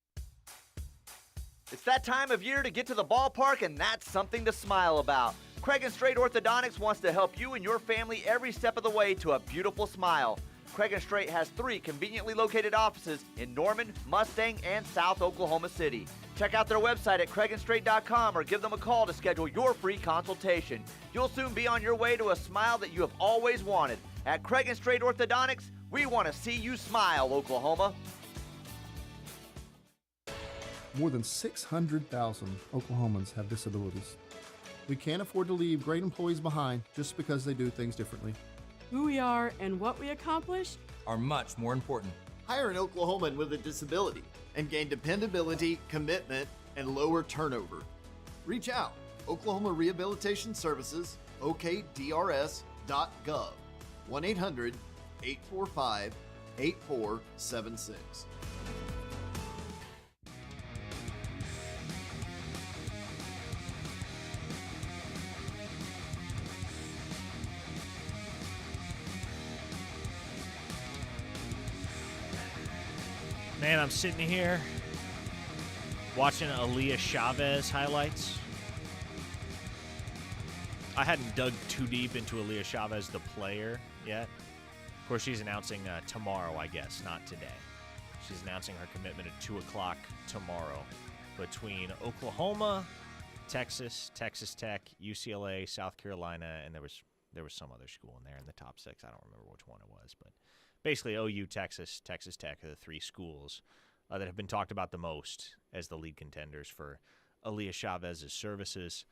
It's that time of year to get to the ballpark, and that's something to smile about. Craig and Straight Orthodontics wants to help you and your family every step of the way to a beautiful smile. Craig and Straight has 3 conveniently located offices in Norman, Mustang, and South Oklahoma City. Check out their website at craigandstraight.com or give them a call to schedule your free consultation. You'll soon be on your way to a smile that you have always wanted. At Craig and Straight Orthodontics, we want to see you smile, Oklahoma. More than 600,000 Oklahomans have disabilities. We can't afford to leave great employees behind just because they do things differently. Who we are and what we accomplish are much more important. Hire an Oklahoman with a disability and gain dependability, commitment, and lower turnover. Reach out. Oklahoma Rehabilitation Services, okdrs.gov. 1-800-845-8476. Man, I'm sitting here watching Aaliyah Chavez highlights. I hadn't dug too deep into Aaliyah Chavez, the player, yet. Of course, she's announcing tomorrow, I guess, not today. She's announcing her commitment at 2 o'clock tomorrow between Oklahoma, Texas, Texas Tech, UCLA, South Carolina, and there there was some other school in there in the top 6. I don't remember which one it was, but basically OU, Texas, Texas Tech are the 3 schools that have been talked about the most as the lead contenders for Aaliyah Chavez's services.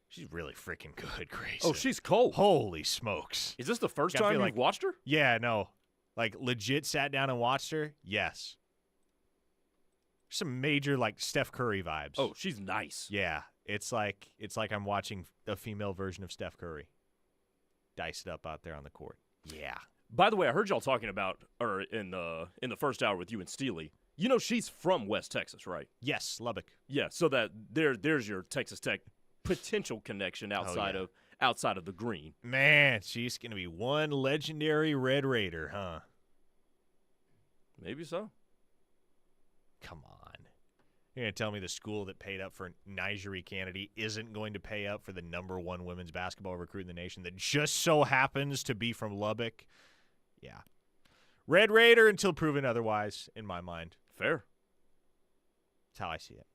She's really freaking good, Grayson. Oh, she's cold. Holy smokes. Is this the first time you've watched her? Yeah, no. Like, legit sat down and watched her? Yes. Some major, like, Steph Curry vibes. Oh, she's nice. Yeah. It's like I'm watching a female version of Steph Curry. Dice it up out there on the court. Yeah. By the way, I heard y'all talking about her in the first hour with you and Steely. You know she's from West Texas, right? Yes, Lubbock. Yeah, so that there's your Texas Tech potential connection outside of the green. Man, she's going to be one legendary Red Raider, huh? Maybe so. Come on. You're going to tell me the school that paid up for Nigeri Kennedy isn't going to pay up for the #1 women's basketball recruit in the nation that just so happens to be from Lubbock? Yeah. Red Raider until proven otherwise, in my mind. Fair. That's how I see it.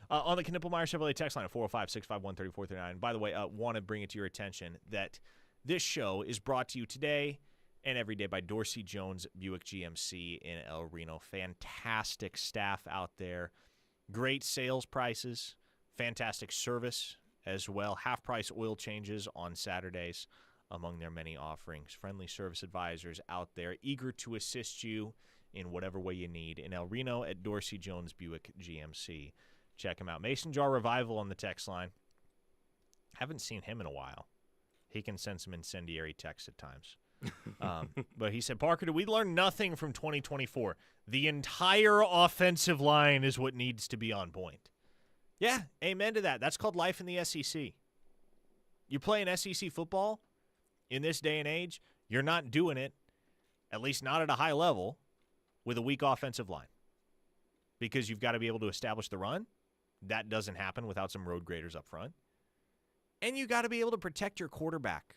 On the Knippelmeyer Chevrolet text line at 405-651-3439. By the way, want to bring it to your attention that this show is brought to you today and every day by Dorsey Jones Buick GMC in El Reno. Fantastic staff out there. Great sales prices. Fantastic service as well. Half-price oil changes on Saturdays among their many offerings. Friendly service advisors out there eager to assist you in whatever way you need in El Reno at Dorsey Jones Buick GMC. Check him out. Mason Jar Revival on the text line. Haven't seen him in a while. He can send some incendiary texts at times. But he said, Parker, do we learn nothing from 2024? The entire offensive line is what needs to be on point. Yeah, amen to that. That's called life in the SEC. You play an SEC football in this day and age, you're not doing it, at least not at a high level, with a weak offensive line. Because you've got to be able to establish the run. That doesn't happen without some road graders up front. And you got to be able to protect your quarterback,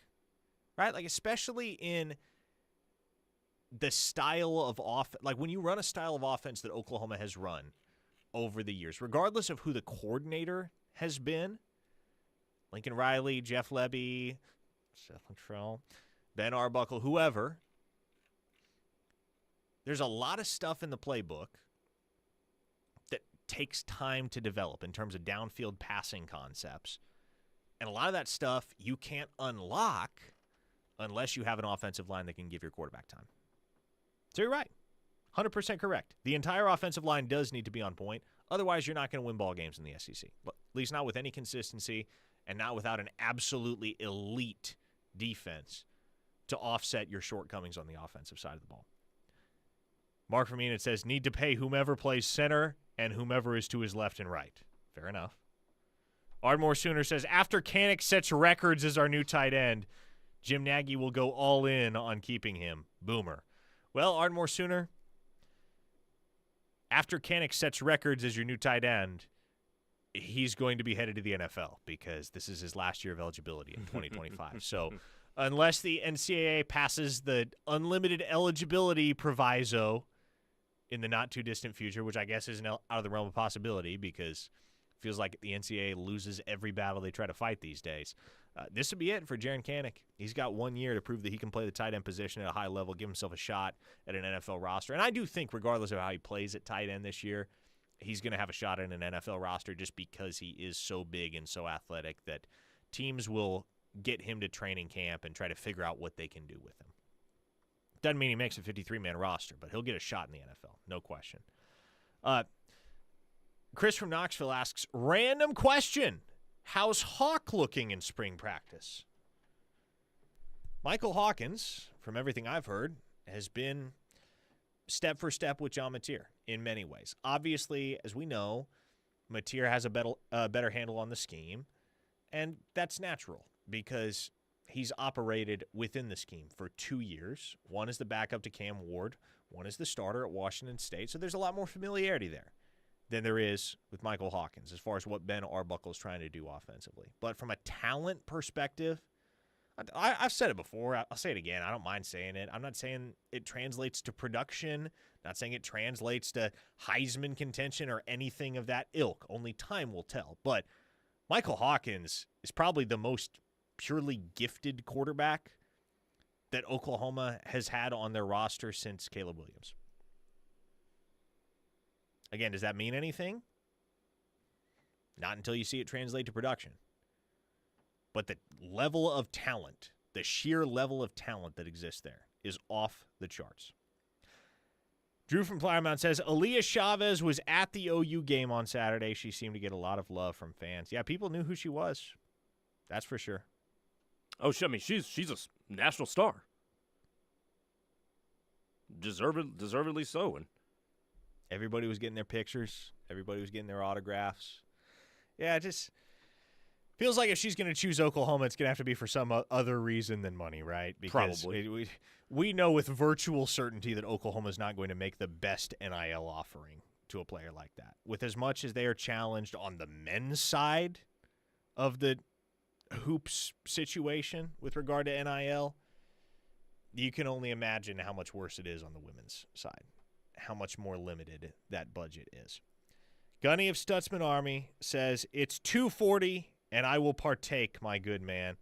right? Like, especially in the style of offense. Like, when you run a style of offense that Oklahoma has run over the years, regardless of who the coordinator has been, Lincoln Riley, Jeff Lebby, Seth Luttrell, Ben Arbuckle, whoever, there's a lot of stuff in the playbook that takes time to develop in terms of downfield passing concepts. And a lot of that stuff you can't unlock unless you have an offensive line that can give your quarterback time. So you're right. 100% correct. The entire offensive line does need to be on point. Otherwise, you're not going to win ball games in the SEC. At least not with any consistency and not without an absolutely elite defense to offset your shortcomings on the offensive side of the ball. Mark from Enid says, need to pay whomever plays center and whomever is to his left and right. Fair enough. Ardmore Sooner says, after Kanik sets records as our new tight end, Jim Nagy will go all in on keeping him. Boomer. Well, Ardmore Sooner, after Kanik sets records as your new tight end, he's going to be headed to the NFL because this is his last year of eligibility in 2025. So unless the NCAA passes the unlimited eligibility proviso in the not-too-distant future, which I guess isn't out of the realm of possibility because it feels like the NCAA loses every battle they try to fight these days. This would be it for Jaren Kanik. He's got 1 year to prove that he can play the tight end position at a high level, give himself a shot at an NFL roster. And I do think regardless of how he plays at tight end this year, he's going to have a shot at an NFL roster just because he is so big and so athletic that teams will get him to training camp and try to figure out what they can do with him. Doesn't mean he makes a 53-man roster, but he'll get a shot in the NFL, no question. Chris from Knoxville asks, random question. How's Hawk looking in spring practice? Michael Hawkins, from everything I've heard, has been step for step with John Mateer in many ways. Obviously, as we know, Mateer has a better handle on the scheme, and that's natural because he's operated within the scheme for 2 years. One is the backup to Cam Ward. One is the starter at Washington State. So there's a lot more familiarity there than there is with Michael Hawkins as far as what Ben Arbuckle is trying to do offensively. But from a talent perspective, I've said it before. I'll say it again. I don't mind saying it. I'm not saying it translates to production, not saying it translates to Heisman contention or anything of that ilk. Only time will tell. But Michael Hawkins is probably the most purely gifted quarterback that Oklahoma has had on their roster since Caleb Williams. Again, does that mean anything? Not until you see it translate to production. But the level of talent, the sheer level of talent that exists there is off the charts. Drew from Plymouth says, Aaliyah Chavez was at the OU game on Saturday. She seemed to get a lot of love from fans. Yeah, people knew who she was. That's for sure. Oh, I mean, she's a national star. Deservedly so. And everybody was getting their pictures. Everybody was getting their autographs. Yeah, it just feels like if she's going to choose Oklahoma, it's going to have to be for some other reason than money, right? Because probably. We know with virtual certainty that Oklahoma is not going to make the best NIL offering to a player like that. With as much as they are challenged on the men's side of the hoops situation with regard to NIL, you can only imagine how much worse it is on the women's side, how much more limited that budget is. Gunny of Stutzman Army says, it's 2:40 and I will partake, my good man.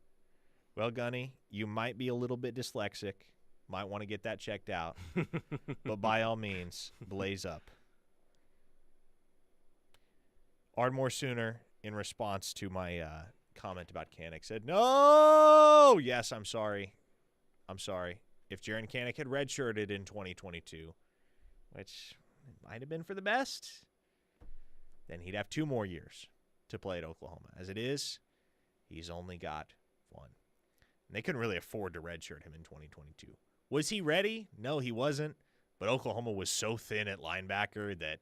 Well, Gunny, you might be a little bit dyslexic. Might want to get that checked out. But by all means, blaze up. Ardmore Sooner, in response to my comment about Kanak, said, no! Yes, I'm sorry. I'm sorry. If Jaron Kanak had redshirted in 2022, which might have been for the best, then he'd have 2 more years to play at Oklahoma. As it is, he's only got 1. And they couldn't really afford to redshirt him in 2022. Was he ready? No, he wasn't. But Oklahoma was so thin at linebacker that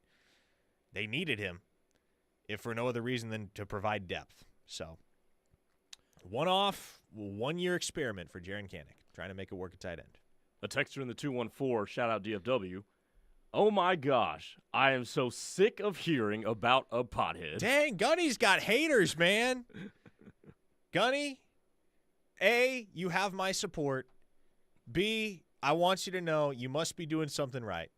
they needed him, if for no other reason than to provide depth. So, one-off, 1-year experiment for Jaron Kanak, trying to make it work at tight end. A texter in the 214, shout out DFW. Oh my gosh, I am so sick of hearing about a pothead. Dang, Gunny's got haters, man. Gunny, A, you have my support. B, I want you to know you must be doing something right.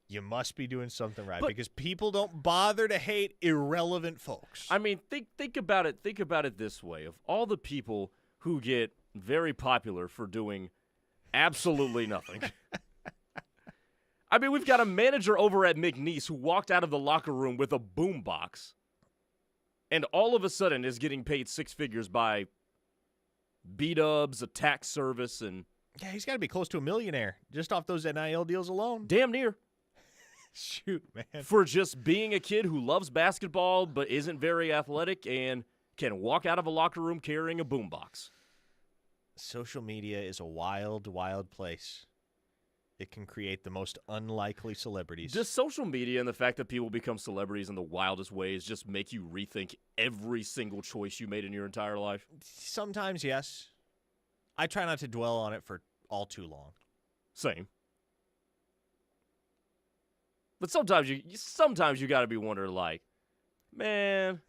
You must be doing something right, because people don't bother to hate irrelevant folks. I mean, think about it. Think about it this way: of all the people who get very popular for doing absolutely nothing. I mean, we've got a manager over at McNeese who walked out of the locker room with a boombox, and all of a sudden is getting paid 6 figures by B-dubs, a tax service, and yeah, he's got to be close to a millionaire just off those NIL deals alone. Damn near. Shoot, man. For just being a kid who loves basketball but isn't very athletic and can walk out of a locker room carrying a boombox. Social media is a wild, wild place. It can create the most unlikely celebrities. Does social media and the fact that people become celebrities in the wildest ways just make you rethink every single choice you made in your entire life? Sometimes, yes. I try not to dwell on it for all too long. Same. But sometimes you got to be wondering, like, man.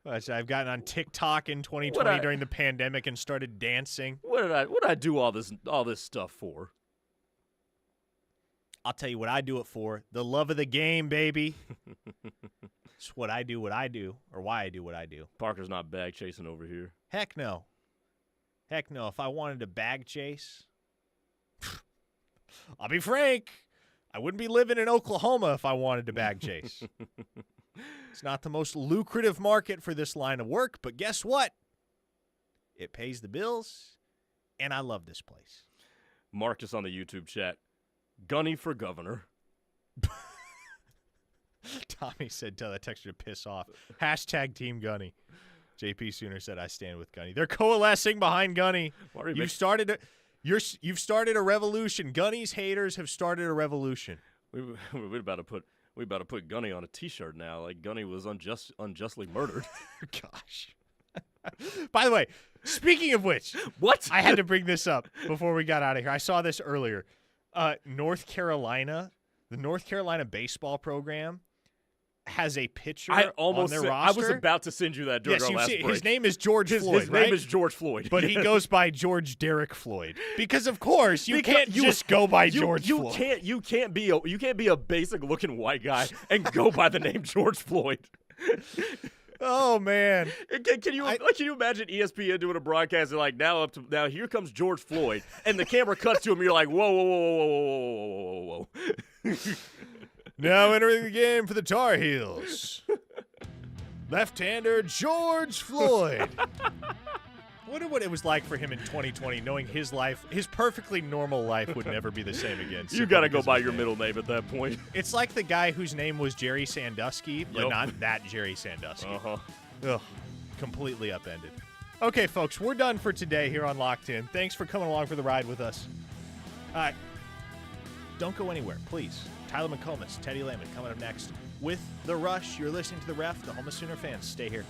I've gotten on TikTok in 2020 during the pandemic and started dancing. What did I do all this stuff for? I'll tell you what I do it for. The love of the game, baby. It's what I do, or why I do what I do. Parker's not bag chasing over here. Heck no. Heck no. If I wanted to bag chase, I'll be frank, I wouldn't be living in Oklahoma if I wanted to bag chase. It's not the most lucrative market for this line of work, but guess what? It pays the bills, and I love this place. Marcus on the YouTube chat, Gunny for governor. Tommy said, tell that texter to piss off. Hashtag Team Gunny. JP Sooner said, I stand with Gunny. They're coalescing behind Gunny. You've started a revolution. Gunny's haters have started a revolution. We're about to put Gunny on a T-shirt now. Like Gunny was unjustly murdered. Gosh. By the way, speaking of which, what? I had to bring this up before we got out of here. I saw this earlier. North Carolina, the North Carolina baseball program has a pitcher on their roster. I was about to send you that during our last break. His name is George Floyd, His name is George Floyd. But he goes by George Derek Floyd. Because, of course, you can't just go by George Floyd. You can't be a basic-looking white guy and go by the name George Floyd. Oh man! Can you imagine ESPN doing a broadcast and like now here comes George Floyd and the camera cuts to him. You're like, whoa, whoa, whoa, whoa, whoa, whoa, whoa, whoa. Now entering the game for the Tar Heels, left-hander George Floyd. I wonder what it was like for him in 2020, knowing his life, his perfectly normal life, would never be the same again. You got to go by your middle name at that point. It's like the guy whose name was Jerry Sandusky, but not that Jerry Sandusky. Ugh, completely upended. Okay, folks, we're done for today here on Locked In. Thanks for coming along for the ride with us. All right, don't go anywhere, please. Tyler McComas, Teddy Lehman coming up next with The Rush. You're listening to The Ref, the home of Sooner fans. Stay here.